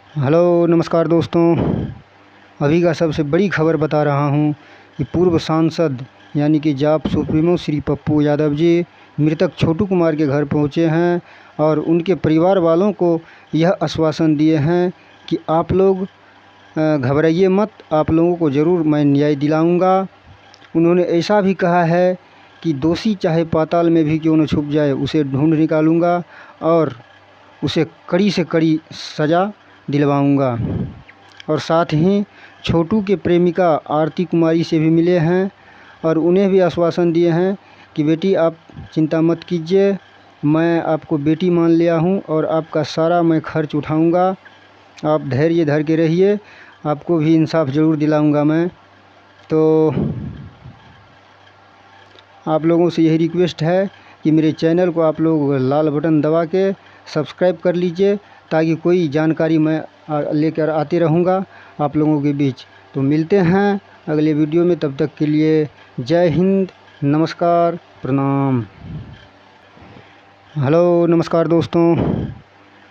Hello नमस्कार दोस्तों। अभी का सबसे बड़ी खबर बता रहा हूँ कि पूर्व सांसद यानी कि जाप सुप्रीमो श्री पप्पू यादव जी मृतक छोटू कुमार के घर पहुँचे हैं और उनके परिवार वालों को यह आश्वासन दिए हैं कि आप लोग घबराइए मत, आप लोगों को ज़रूर मैं न्याय दिलाऊंगा। उन्होंने ऐसा भी कहा है कि दोषी चाहे पाताल में भी क्यों न छुप जाए उसे ढूंढ निकालूंगा और उसे कड़ी से कड़ी सज़ा दिलवाऊंगा। और साथ ही छोटू के प्रेमिका आरती कुमारी से भी मिले हैं और उन्हें भी आश्वासन दिए हैं कि बेटी आप चिंता मत कीजिए, मैं आपको बेटी मान लिया हूं और आपका सारा मैं खर्च उठाऊंगा। आप धैर्य धर के रहिए, आपको भी इंसाफ ज़रूर दिलाऊंगा मैं। तो आप लोगों से यही रिक्वेस्ट है कि मेरे चैनल को आप लोग लाल बटन दबा के सब्सक्राइब कर लीजिए ताकि कोई जानकारी मैं लेकर आते रहूँगा आप लोगों के बीच। तो मिलते हैं अगले वीडियो में, तब तक के लिए जय हिंद, नमस्कार, प्रणाम। हेलो नमस्कार दोस्तों।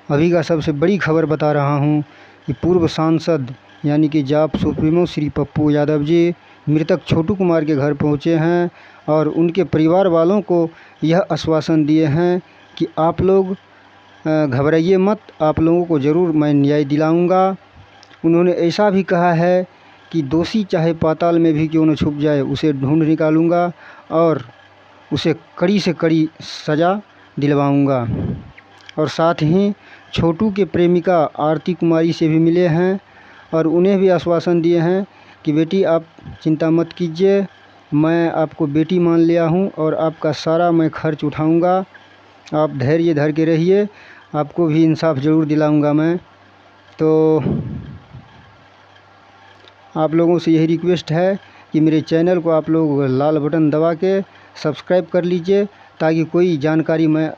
अभी का सबसे बड़ी खबर बता रहा हूँ कि पूर्व सांसद यानी कि जाप सुप्रीमो श्री पप्पू यादव जी मृतक छोटू कुमार के घर पहुँचे हैं और उनके परिवार वालों को यह आश्वासन दिए हैं कि आप लोग घबराइए मत, आप लोगों को ज़रूर मैं न्याय दिलाऊंगा। उन्होंने ऐसा भी कहा है कि दोषी चाहे पाताल में भी क्यों न छुप जाए उसे ढूंढ निकालूंगा और उसे कड़ी से कड़ी सज़ा दिलवाऊंगा। और साथ ही छोटू के प्रेमिका आरती कुमारी से भी मिले हैं और उन्हें भी आश्वासन दिए हैं कि बेटी आप चिंता मत कीजिए, मैं आपको बेटी मान लिया हूं और आपका सारा मैं खर्च उठाऊंगा। आप धैर्य धर के रहिए, आपको भी इंसाफ ज़रूर दिलाऊंगा मैं। तो आप लोगों से यही रिक्वेस्ट है कि मेरे चैनल को आप लोग लाल बटन दबा के सब्सक्राइब कर लीजिए ताकि कोई जानकारी मैं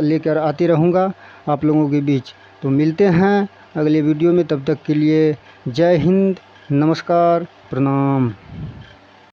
लेकर आते रहूँगा आप लोगों के बीच। तो मिलते हैं अगले वीडियो में, तब तक के लिए जय हिंद, नमस्कार, प्रणाम।